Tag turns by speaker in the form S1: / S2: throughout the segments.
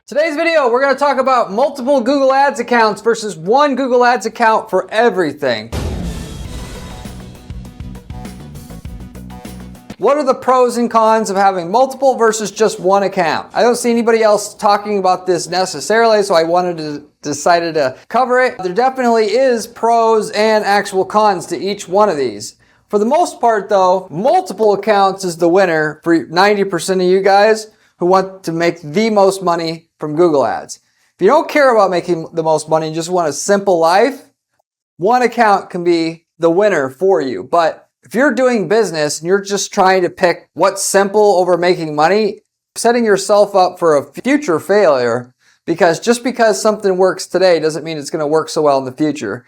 S1: Today's video, we're going to talk about multiple Google Ads accounts versus one Google Ads account for everything. What are the pros and cons of having multiple versus just one account? I don't see anybody else talking about this necessarily, so I decided to cover it. There definitely is pros and actual cons to each one of these. For the most part though, multiple accounts is the winner for 90% of you guys who want to make the most money from Google Ads. If you don't care about making the most money and just want a simple life, one account can be the winner for you. But if you're doing business and you're just trying to pick what's simple over making money, setting yourself up for a future failure, because just because something works today doesn't mean it's going to work so well in the future.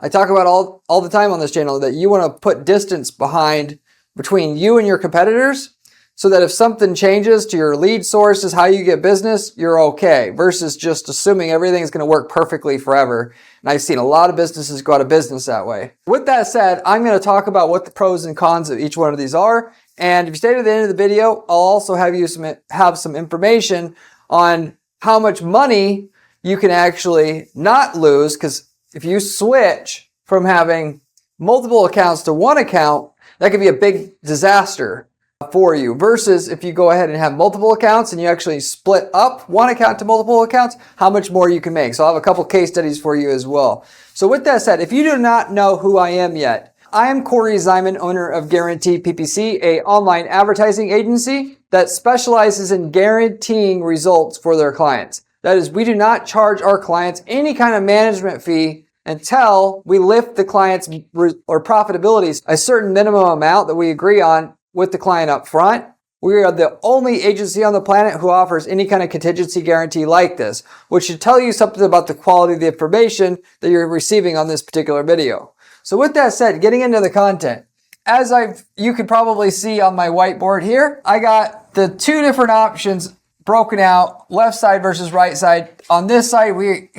S1: I talk about all the time on this channel that you want to put distance between you and your competitors, so that if something changes to your lead sources, how you get business, you're okay, versus just assuming everything's going to work perfectly forever. And I've seen a lot of businesses go out of business that way. With that said, I'm going to talk about what the pros and cons of each one of these are. And if you stay to the end of the video, I'll also have some information on how much money you can actually not lose, because if you switch from having multiple accounts to one account, that could be a big disaster for you, versus if you go ahead and have multiple accounts and you actually split up one account to multiple accounts, how much more you can make. So I'll have a couple case studies for you as well. So with that said, if you do not know who I am yet, I am Corey Zyman, owner of Guaranteed PPC, a online advertising agency that specializes in guaranteeing results for their clients. That is, we do not charge our clients any kind of management fee until we lift the client's or profitability a certain minimum amount that we agree on with the client up front. We are the only agency on the planet who offers any kind of contingency guarantee like this, which should tell you something about the quality of the information that you're receiving on this particular video. So with that said, getting into the content, you could probably see on my whiteboard here, I got the two different options broken out, left side versus right side. On this side, we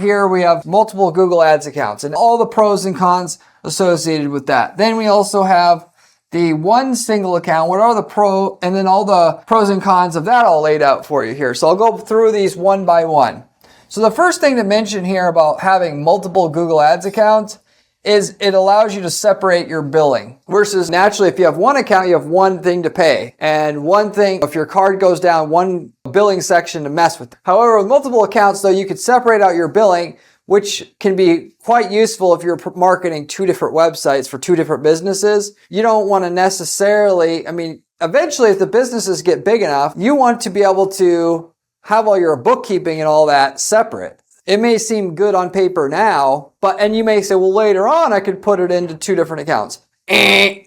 S1: have multiple Google Ads accounts and all the pros and cons associated with that. Then we also have the one single account, what are the pros, and then all the pros and cons of that all laid out for you here. So I'll go through these one by one. So the first thing to mention here about having multiple Google Ads accounts is it allows you to separate your billing. Versus naturally, if you have one account, you have one thing to pay. And one thing, if your card goes down, one billing section to mess with. However, with multiple accounts though, you could separate out your billing, which can be quite useful if you're marketing two different websites for two different businesses. You don't want to necessarily, eventually if the businesses get big enough, you want to be able to have all your bookkeeping and all that separate. It may seem good on paper now, and you may say, well, later on I could put it into two different accounts.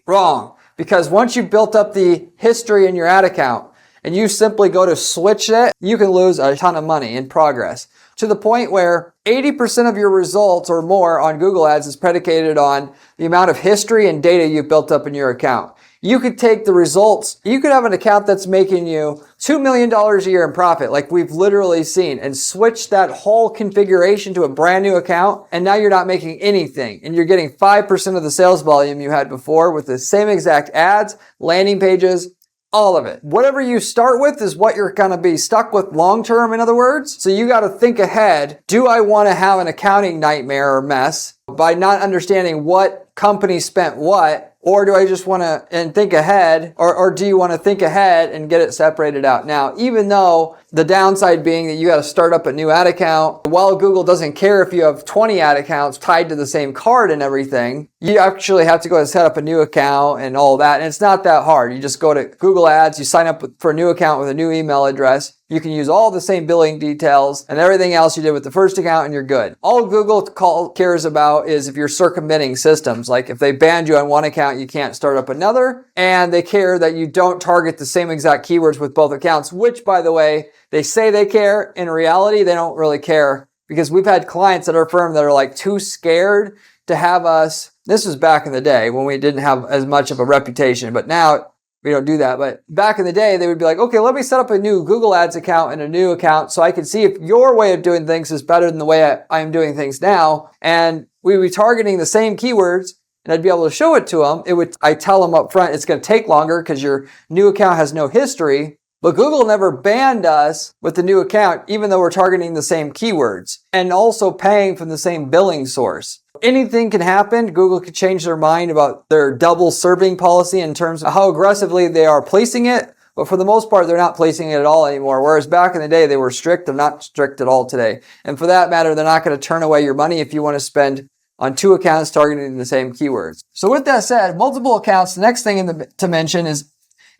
S1: Wrong. Because once you've built up the history in your ad account and you simply go to switch it, you can lose a ton of money in progress. To the point where 80% of your results or more on Google Ads is predicated on the amount of history and data you've built up in your account. You could take the results, you could have an account that's making you $2 million a year in profit, like we've literally seen, and switch that whole configuration to a brand new account, and now you're not making anything, and you're getting 5% of the sales volume you had before with the same exact ads, landing pages, all of it. Whatever you start with is what you're going to be stuck with long term, in other words. So you got to think ahead. Do I want to have an accounting nightmare or mess by not understanding what company spent what? Or do I just want to think ahead, or do you want to think ahead and get it separated out? Now, even though the downside being that you got to start up a new ad account, while Google doesn't care if you have 20 ad accounts tied to the same card and everything, you actually have to go and set up a new account and all that. And it's not that hard. You just go to Google Ads, you sign up for a new account with a new email address. You can use all the same billing details and everything else you did with the first account and you're good. All Google cares about is if you're circumventing systems. Like if they banned you on one account, you can't start up another. And they care that you don't target the same exact keywords with both accounts, which, by the way, they say they care. In reality, they don't really care, because we've had clients at our firm that are like too scared to have us. This was back in the day when we didn't have as much of a reputation, but now we don't do that. But back in the day, they would be like, okay, let me set up a new Google Ads account and a new account so I can see if your way of doing things is better than the way I am doing things now. And we would be targeting the same keywords, and I'd be able to show it to them. I tell them up front, it's going to take longer because your new account has no history. But Google never banned us with the new account, even though we're targeting the same keywords and also paying from the same billing source. Anything can happen. Google could change their mind about their double serving policy in terms of how aggressively they are placing it. But for the most part, they're not placing it at all anymore. Whereas back in the day, they were strict. They're not strict at all today. And for that matter, they're not going to turn away your money if you want to spend on 2 accounts targeting the same keywords. So with that said, multiple accounts, the next thing to mention is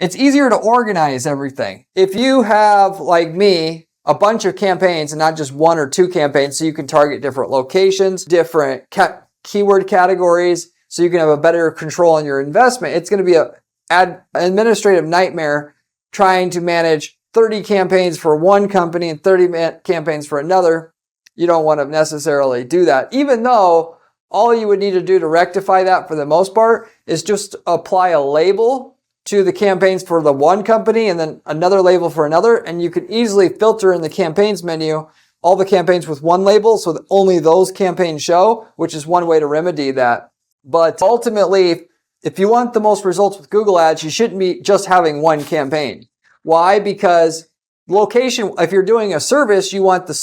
S1: it's easier to organize everything. If you have, like me, a bunch of campaigns and not just 1 or 2 campaigns, so you can target different locations, different keyword categories, so you can have a better control on your investment, it's going to be an administrative nightmare trying to manage 30 campaigns for one company and 30 campaigns for another. You don't want to necessarily do that, even though all you would need to do to rectify that for the most part is just apply a label to the campaigns for the one company and then another label for another. And you can easily filter in the campaigns menu all the campaigns with one label so that only those campaigns show, which is one way to remedy that. But ultimately, if you want the most results with Google Ads, you shouldn't be just having one campaign. Why? Because location, if you're doing a service, you want the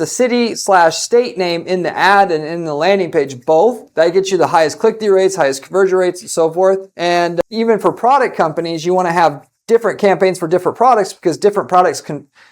S1: city/state name in the ad and in the landing page both. That gets you the highest click-through rates, highest conversion rates, and so forth. And even for product companies, you want to have different campaigns for different products because different products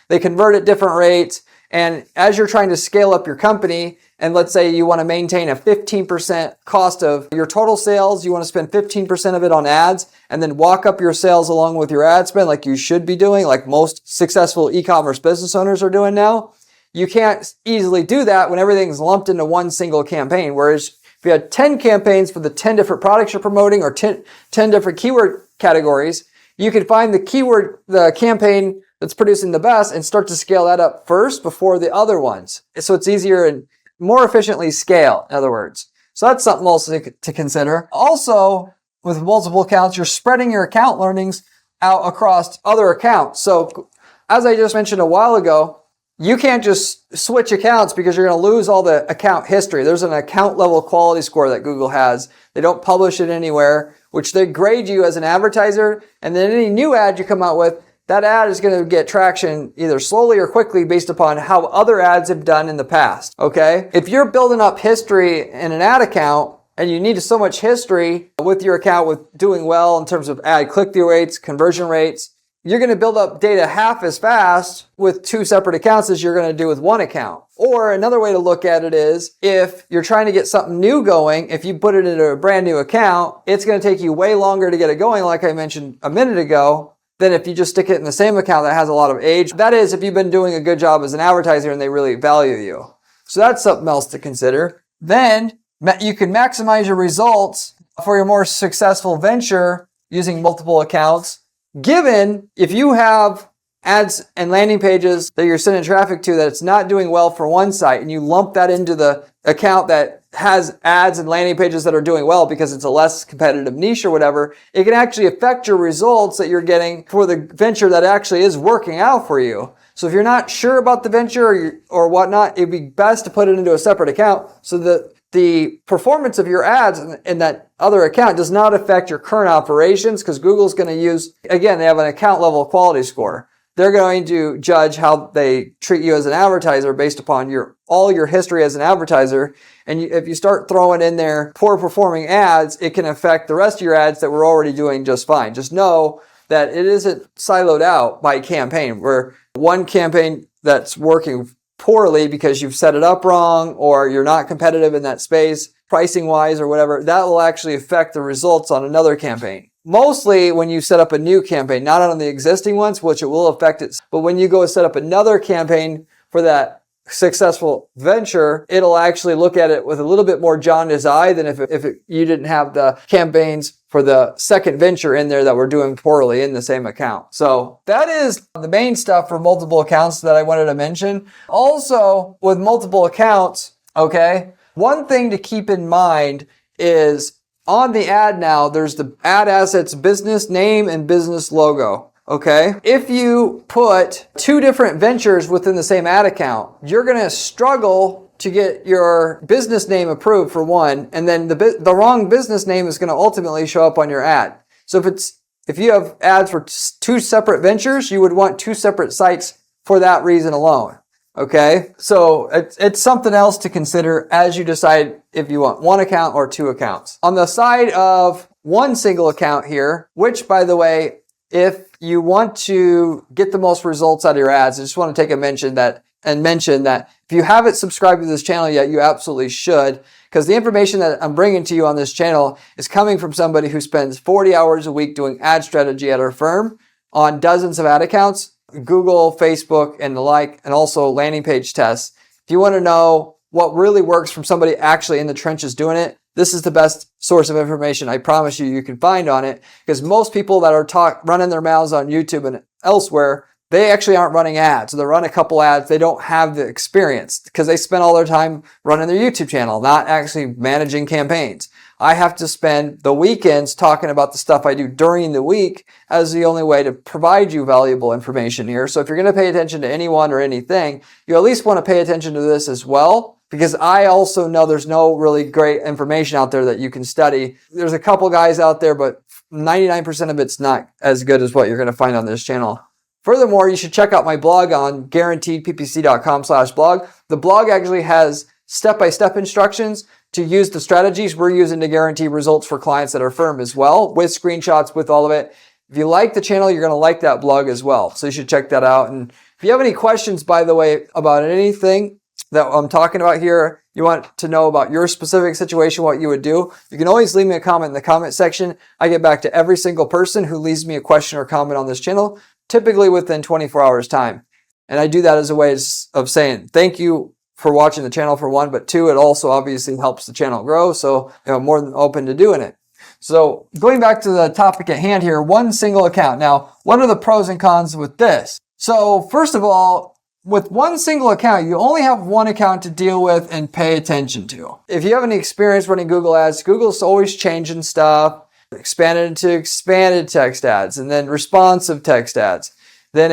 S1: they convert at different rates. And as you're trying to scale up your company, and let's say you want to maintain a 15% cost of your total sales, you want to spend 15% of it on ads, and then walk up your sales along with your ad spend like you should be doing, like most successful e-commerce business owners are doing now. You can't easily do that when everything's lumped into one single campaign. Whereas if you had 10 campaigns for the 10 different products you're promoting or 10 different keyword categories, you could find the campaign that's producing the best and start to scale that up first before the other ones. So it's easier and more efficiently scale, in other words. So that's something also to consider. Also, with multiple accounts, you're spreading your account learnings out across other accounts. So as I just mentioned a while ago, you can't just switch accounts because you're going to lose all the account history. There's an account level quality score that Google has. They don't publish it anywhere, which they grade you as an advertiser. And then any new ad you come out with, that ad is going to get traction either slowly or quickly based upon how other ads have done in the past. Okay? If you're building up history in an ad account and you need so much history with your account with doing well in terms of ad click-through rates, conversion rates, you're going to build up data half as fast with 2 separate accounts as you're going to do with one account. Or another way to look at it is if you're trying to get something new going, if you put it into a brand new account, it's going to take you way longer to get it going, like I mentioned a minute ago, than if you just stick it in the same account that has a lot of age. That is, if you've been doing a good job as an advertiser and they really value you. So that's something else to consider. Then you can maximize your results for your more successful venture using multiple accounts. Given if you have ads and landing pages that you're sending traffic to that it's not doing well for one site and you lump that into the account that has ads and landing pages that are doing well because it's a less competitive niche or whatever, it can actually affect your results that you're getting for the venture that actually is working out for you. So if you're not sure about the venture or whatnot, it'd be best to put it into a separate account so that the performance of your ads in that other account does not affect your current operations, because Google's going to use, again, they have an account level quality score. They're going to judge how they treat you as an advertiser based upon all your history as an advertiser. And if you start throwing in there poor performing ads, it can affect the rest of your ads that we're already doing just fine. Just know that it isn't siloed out by campaign, where one campaign that's working poorly because you've set it up wrong or you're not competitive in that space, pricing wise or whatever, that will actually affect the results on another campaign. Mostly when you set up a new campaign, not on the existing ones, which it will affect it. But when you go set up another campaign for that successful venture, it'll actually look at it with a little bit more jaundiced eye than if you didn't have the campaigns for the second venture in there that were doing poorly in the same account. So that is the main stuff for multiple accounts that I wanted to mention. Also, with multiple accounts, okay, one thing to keep in mind is on the ad now, there's the ad assets business name and business logo. Okay. If you put 2 different ventures within the same ad account, you're going to struggle to get your business name approved for one, and then the wrong business name is going to ultimately show up on your ad. So if it's if you have ads for two separate ventures, you would want two separate sites for that reason alone. Okay, so it's something else to consider as you decide if you want one account or two accounts. On the side of one single account here, which by the way, if you want to get the most results out of your ads, I just want to take a mention that if you haven't subscribed to this channel yet, you absolutely should, because the information that I'm bringing to you on this channel is coming from somebody who spends 40 hours a week doing ad strategy at our firm on dozens of ad accounts, Google, Facebook, and the like, and also landing page tests. If you want to know what really works from somebody actually in the trenches doing it, this is the best source of information I promise you can find on it, because most people that are running their mouths on YouTube and elsewhere, they actually aren't running ads. They run a couple ads. They don't have the experience because they spend all their time running their YouTube channel, not actually managing campaigns. I have to spend the weekends talking about the stuff I do during the week as the only way to provide you valuable information here. So if you're going to pay attention to anyone or anything, you at least want to pay attention to this as well, because I also know there's no really great information out there that you can study. There's a couple guys out there, but 99% of it's not as good as what you're going to find on this channel. Furthermore, you should check out my blog on guaranteedppc.com/blog. The blog actually has step-by-step instructions to use the strategies we're using to guarantee results for clients at our firm as well, with screenshots, with all of it. If you like the channel, you're going to like that blog as well. So you should check that out. And if you have any questions, by the way, about anything that I'm talking about here, you want to know about your specific situation, what you would do, you can always leave me a comment in the comment section. I get back to every single person who leaves me a question or comment on this channel, typically within 24 hours time. And I do that as a way of saying thank you for watching the channel, for one, but two, it also obviously helps the channel grow. So I'm more than open to doing it. So going back to the topic at hand here, one single account. Now, what are the pros and cons with this? So first of all, with one single account, you only have one account to deal with and pay attention to. If you have any experience running Google ads, Google's always changing stuff, expanded into expanded text ads, and then responsive text ads. Then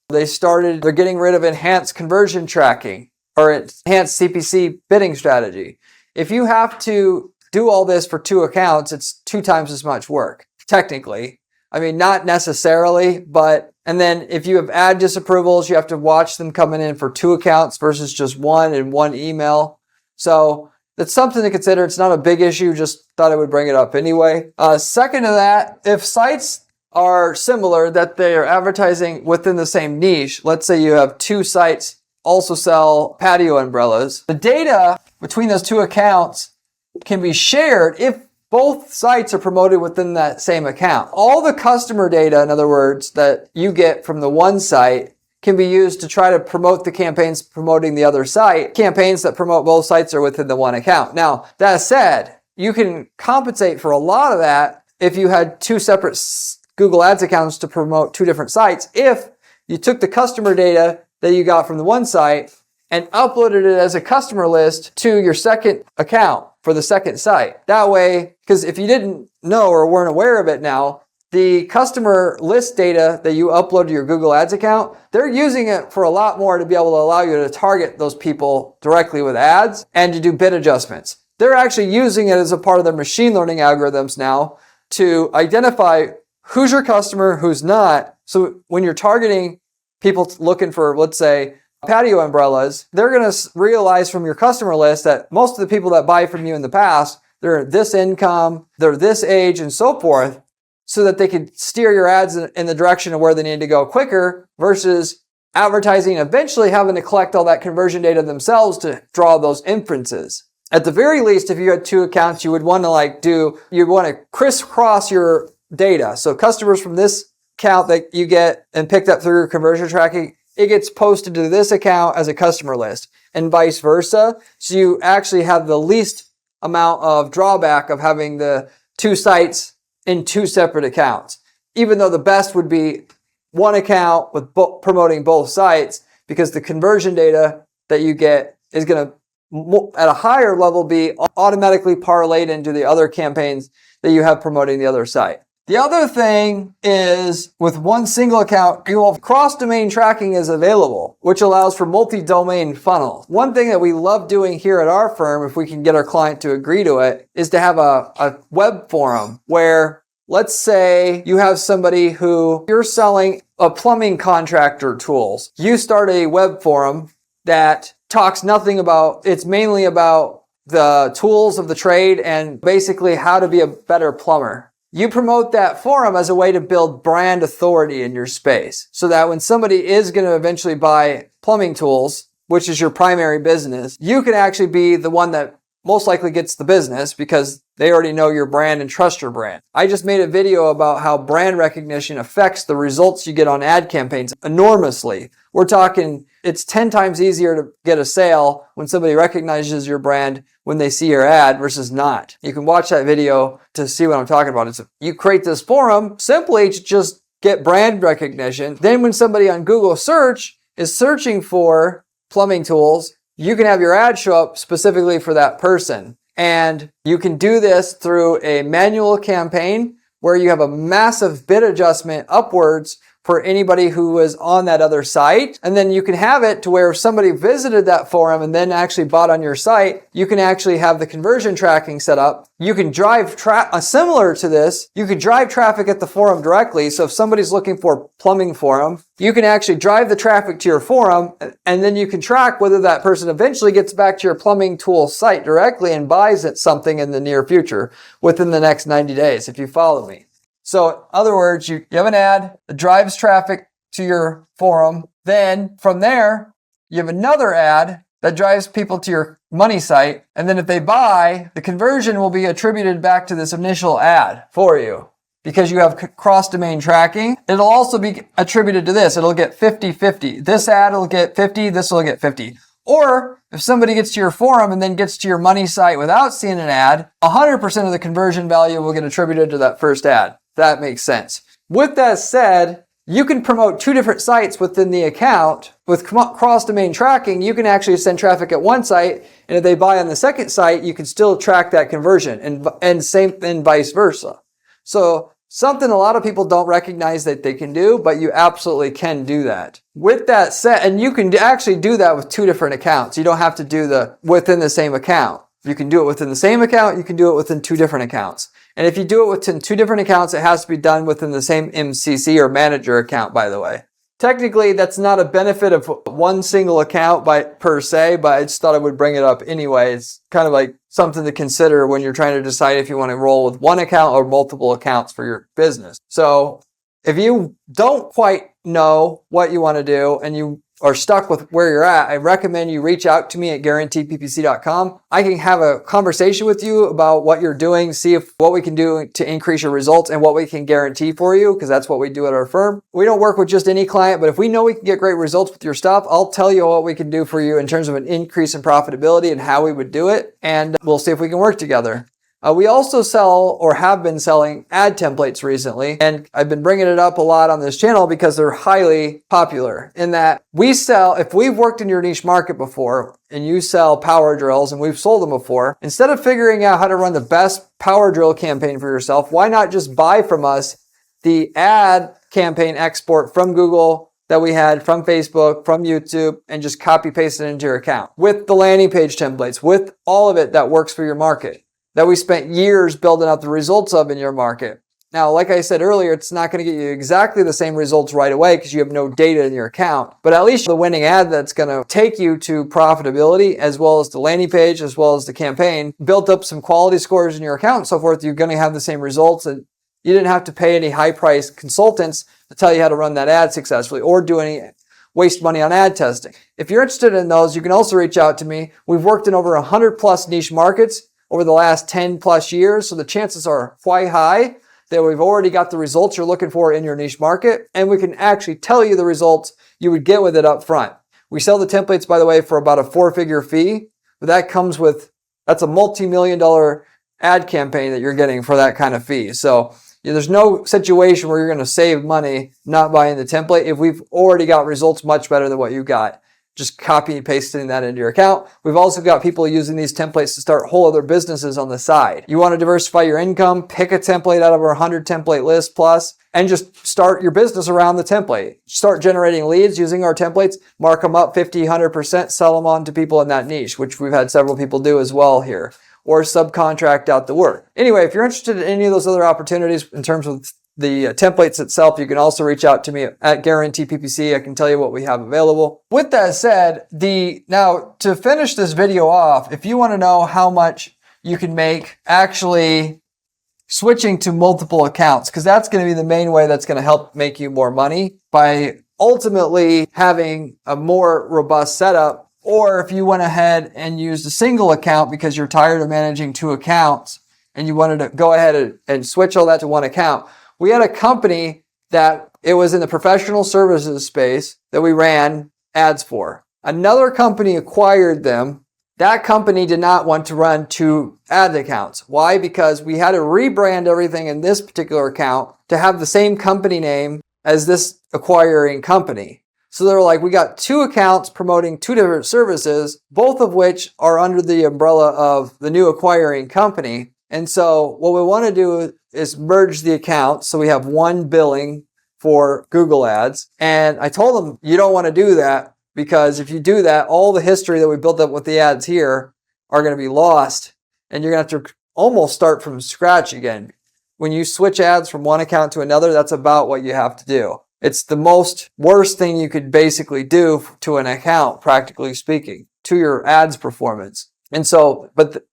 S1: they're getting rid of enhanced conversion tracking or enhanced CPC bidding strategy. If you have to do all this for two accounts, it's 2 times as much work, technically. I mean, not necessarily, and then if you have ad disapprovals, you have to watch them coming in for 2 accounts versus just one and one email. So that's something to consider. It's not a big issue, just thought I would bring it up anyway. Second to that, if sites are similar, that they are advertising within the same niche, let's say you have 2 sites also sell patio umbrellas, the data between those 2 accounts can be shared if both sites are promoted within that same account. All the customer data, in other words, that you get from the one site can be used to try to promote the campaigns promoting the other site. Campaigns that promote both sites are within the one account. Now, that said, you can compensate for a lot of that if you had 2 separate Google Ads accounts to promote 2 different sites. If you took the customer data that you got from the one site and uploaded it as a customer list to your second account for the second site. That way, because if you didn't know or weren't aware of it now, the customer list data that you upload to your Google Ads account, they're using it for a lot more to be able to allow you to target those people directly with ads and to do bid adjustments. They're actually using it as a part of their machine learning algorithms now to identify who's your customer, who's not. So when you're targeting people looking for, let's say, patio umbrellas, they're going to realize from your customer list that most of the people that buy from you in the past, they're this income, they're this age, and so forth, so that they can steer your ads in the direction of where they need to go quicker versus advertising, eventually having to collect all that conversion data themselves to draw those inferences. At the very least, if you had 2 accounts, you would want to crisscross your data. So customers from this account that you get and picked up through conversion tracking, it gets posted to this account as a customer list and vice versa. So you actually have the least amount of drawback of having the 2 sites in 2 separate accounts, even though the best would be one account with promoting both sites, because the conversion data that you get is going to, at a higher level, be automatically parlayed into the other campaigns that you have promoting the other site. The other thing is, with one single account, cross-domain tracking is available, which allows for multi-domain funnels. One thing that we love doing here at our firm, if we can get our client to agree to it, is to have a web forum where let's say you have somebody who you're selling a plumbing contractor tools. You start a web forum that talks nothing about, it's mainly about the tools of the trade and basically how to be a better plumber. You promote that forum as a way to build brand authority in your space so that when somebody is going to eventually buy plumbing tools, which is your primary business, you can actually be the one that most likely gets the business because they already know your brand and trust your brand. I just made a video about how brand recognition affects the results you get on ad campaigns enormously. We're talking, it's 10 times easier to get a sale when somebody recognizes your brand when they see your ad versus not. You can watch that video to see what I'm talking about. It's you create this forum simply to just get brand recognition. Then when somebody on Google search is searching for plumbing tools, you can have your ad show up specifically for that person. And you can do this through a manual campaign where you have a massive bid adjustment upwards for anybody who is on that other site. And then you can have it to where if somebody visited that forum and then actually bought on your site, you can actually have the conversion tracking set up. You can drive similar to this, you could drive traffic at the forum directly. So if somebody's looking for a plumbing forum, you can actually drive the traffic to your forum and then you can track whether that person eventually gets back to your plumbing tool site directly and buys it something in the near future within the next 90 days, if you follow me. So in other words, you have an ad that drives traffic to your forum. Then from there, you have another ad that drives people to your money site. And then if they buy, the conversion will be attributed back to this initial ad for you because you have cross-domain tracking. It'll also be attributed to this. It'll get 50-50. This ad will get 50, this will get 50. Or if somebody gets to your forum and then gets to your money site without seeing an ad, 100% of the conversion value will get attributed to that first ad. That makes sense. With that said, you can promote two different sites within the account. With cross-domain tracking, you can actually send traffic at one site, and if they buy on the second site, you can still track that conversion, and same and vice versa. So something a lot of people don't recognize that they can do, but you absolutely can do that. With that said, and you can actually do that with two different accounts. You don't have to do within the same account. You can do it within the same account, you can do it within two different accounts. And if you do it within two different accounts, it has to be done within the same MCC or manager account, by the way. Technically, that's not a benefit of one single account per se, but I just thought I would bring it up anyway. It's kind of like something to consider when you're trying to decide if you want to roll with one account or multiple accounts for your business. So if you don't quite know what you want to do and you are stuck with where you're at, I recommend you reach out to me at guaranteedppc.com. I can have a conversation with you about what you're doing, see what we can do to increase your results and what we can guarantee for you, because that's what we do at our firm. We don't work with just any client, but if we know we can get great results with your stuff, I'll tell you what we can do for you in terms of an increase in profitability and how we would do it, and we'll see if we can work together. We also sell or have been selling ad templates recently, and I've been bringing it up a lot on this channel because they're highly popular in that we sell, if we've worked in your niche market before and you sell power drills and we've sold them before, instead of figuring out how to run the best power drill campaign for yourself, why not just buy from us the ad campaign export from Google that we had from Facebook, from YouTube, and just copy paste it into your account with the landing page templates, with all of it that works for your market, that we spent years building up the results of in your market. Now, like I said earlier, it's not going to get you exactly the same results right away because you have no data in your account, but at least the winning ad that's going to take you to profitability, as well as the landing page, as well as the campaign, built up some quality scores in your account and so forth. You're going to have the same results, and you didn't have to pay any high-priced consultants to tell you how to run that ad successfully or waste money on ad testing. If you're interested in those, you can also reach out to me. We've worked in over 100 plus niche markets over the last 10 plus years. So the chances are quite high that we've already got the results you're looking for in your niche market, and we can actually tell you the results you would get with it up front. We sell the templates, by the way, for about a 4-figure fee, but that's a multi-million-dollar ad campaign that you're getting for that kind of fee. So there's no situation where you're going to save money not buying the template if we've already got results much better than what you got. Just copy and pasting that into your account. We've also got people using these templates to start whole other businesses on the side. You want to diversify your income, pick a template out of our 100 template list plus, and just start your business around the template. Start generating leads using our templates, mark them up 50, 100%, sell them on to people in that niche, which we've had several people do as well here. or subcontract out the work. Anyway, if you're interested in any of those other opportunities in terms of the templates itself, you can also reach out to me at Guarantee PPC. I can tell you what we have available. With that said, now to finish this video off, if you want to know how much you can make actually switching to multiple accounts, because that's going to be the main way that's going to help make you more money by ultimately having a more robust setup. Or if you went ahead and used a single account because you're tired of managing 2 accounts and you wanted to go ahead and switch all that to 1 account. We had a company that it was in the professional services space that we ran ads for. Another company acquired them. That company did not want to run 2 ad accounts. Why? Because we had to rebrand everything in this particular account to have the same company name as this acquiring company. So they're like, we got 2 accounts promoting 2 different services, both of which are under the umbrella of the new acquiring company. And so what we want to do is merge the accounts so we have 1 billing for Google Ads. And I told them, you don't want to do that, because if you do that, all the history that we built up with the ads here are going to be lost, and you're going to have to almost start from scratch again. When you switch ads from one account to another, that's about what you have to do. It's the most worst thing you could basically do to an account, practically speaking, to your ads performance. And so, but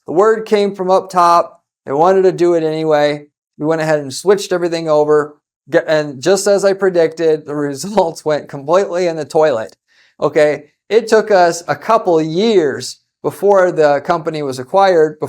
S1: the word came from up top. They wanted to do it anyway. We went ahead and switched everything over. And just as I predicted, the results went completely in the toilet. Okay. It took us a couple of years before the company was acquired,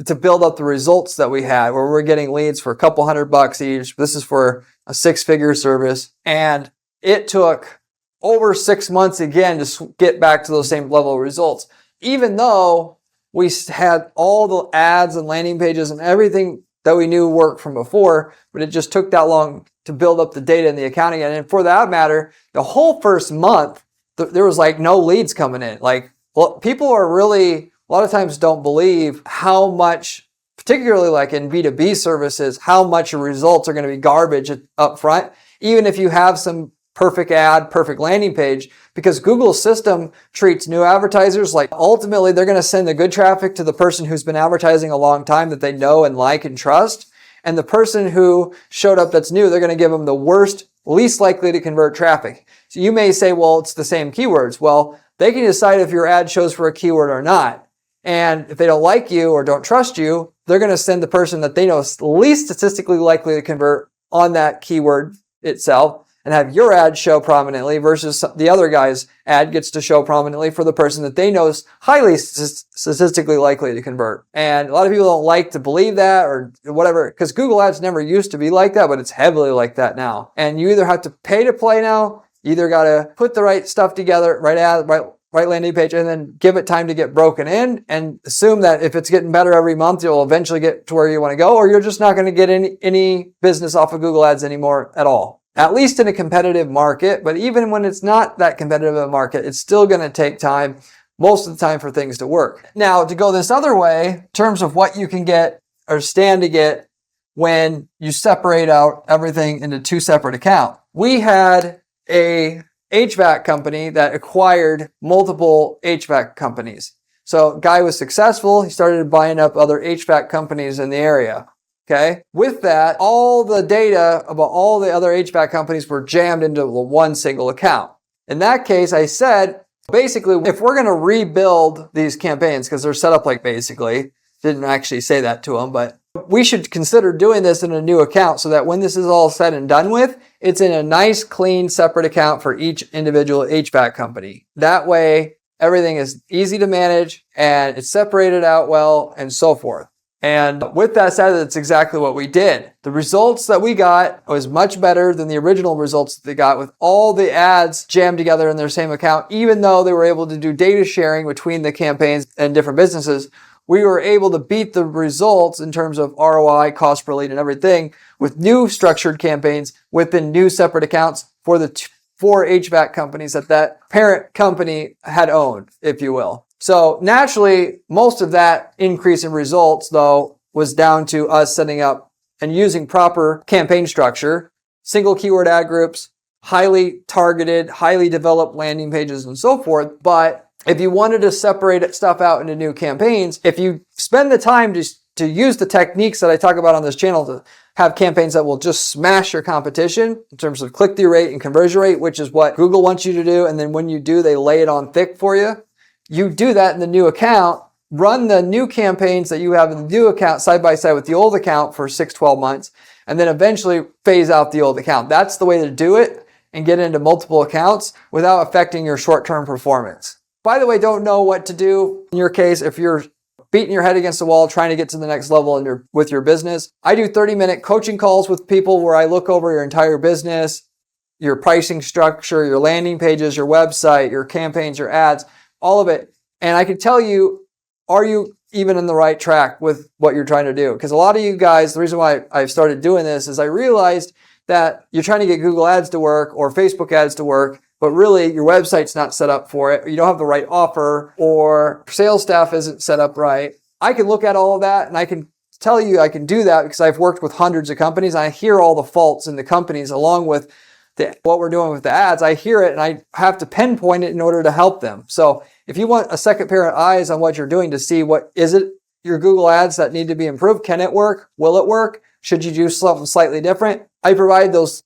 S1: to build up the results that we had, where we're getting leads for a couple $100 each. This is for a 6-figure service. And it took over 6 months again to get back to those same level of results, even though we had all the ads and landing pages and everything that we knew worked from before, but it just took that long to build up the data in the account again. And for that matter, the whole first month, there was like no leads coming in. Like, well, people are really, a lot of times don't believe how much, particularly like in B2B services, how much your results are going to be garbage up front, even if you have some perfect ad, perfect landing page, because Google's system treats new advertisers like ultimately they're going to send the good traffic to the person who's been advertising a long time that they know and like and trust. And the person who showed up that's new, they're going to give them the worst, least likely to convert traffic. So you may say, well, it's the same keywords. Well, they can decide if your ad shows for a keyword or not. And if they don't like you or don't trust you, they're going to send the person that they know is least statistically likely to convert on that keyword itself and have your ad show prominently versus the other guy's ad gets to show prominently for the person that they know is highly statistically likely to convert. And a lot of people don't like to believe that or whatever, because Google Ads never used to be like that, but it's heavily like that now. And you either have to pay to play now, you either got to put the right stuff together, right ad, right landing page, and then give it time to get broken in and assume that if it's getting better every month, you'll eventually get to where you want to go, or you're just not going to get any business off of Google Ads anymore at all. At least in a competitive market, but even when it's not that competitive a market, it's still going to take time, most of the time, for things to work. Now, to go this other way, in terms of what you can get or stand to get when you separate out everything into 2 separate accounts. We had a HVAC company that acquired multiple HVAC companies. So guy was successful. He started buying up other HVAC companies in the area. Okay. With that, all the data about all the other HVAC companies were jammed into one single account. In that case, I said, basically, if we're going to rebuild these campaigns, because they're set up like basically, didn't actually say that to them, but we should consider doing this in a new account so that when this is all said and done with, it's in a nice, clean, separate account for each individual HVAC company. That way, everything is easy to manage and it's separated out well and so forth. And with that said, that's exactly what we did. The results that we got was much better than the original results that they got with all the ads jammed together in their same account. Even though they were able to do data sharing between the campaigns and different businesses, we were able to beat the results in terms of ROI, cost per lead, and everything with new structured campaigns within new separate accounts for the 4 HVAC companies that parent company had owned, if you will. So naturally, most of that increase in results, though, was down to us setting up and using proper campaign structure, single keyword ad groups, highly targeted, highly developed landing pages, and so forth. But if you wanted to separate stuff out into new campaigns, if you spend the time to use the techniques that I talk about on this channel to have campaigns that will just smash your competition in terms of click-through rate and conversion rate, which is what Google wants you to do. And then when you do, they lay it on thick for you. You do that in the new account, run the new campaigns that you have in the new account side by side with the old account for 6-12 months, and then eventually phase out the old account. That's the way to do it and get into multiple accounts without affecting your short-term performance. By the way, don't know what to do in your case if you're beating your head against the wall trying to get to the next level with your business. I do 30-minute coaching calls with people where I look over your entire business, your pricing structure, your landing pages, your website, your campaigns, your ads, all of it. And I can tell you, are you even in the right track with what you're trying to do? Because a lot of you guys, the reason why I've started doing this is I realized that you're trying to get Google ads to work or Facebook ads to work, but really your website's not set up for it. You don't have the right offer or sales staff isn't set up right. I can look at all of that and I can tell you I can do that because I've worked with hundreds of companies. I hear all the faults in the companies along with what we're doing with the ads. I hear it and I have to pinpoint it in order to help them. So if you want a second pair of eyes on what you're doing to see what is it your Google ads that need to be improved, can it work? Will it work? Should you do something slightly different? I provide those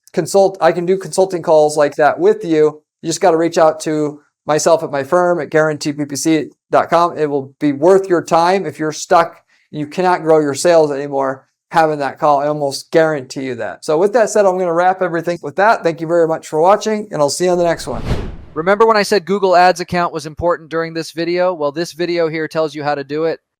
S1: I can do consulting calls like that with you. You just got to reach out to myself at my firm at guaranteedppc.com. It will be worth your time. If you're stuck, you cannot grow your sales anymore, having that call. I almost guarantee you that. So with that said, I'm going to wrap everything with that. Thank you very much for watching, and I'll see you on the next one. Remember when I said Google Ads account was important during this video? Well, this video here tells you how to do it.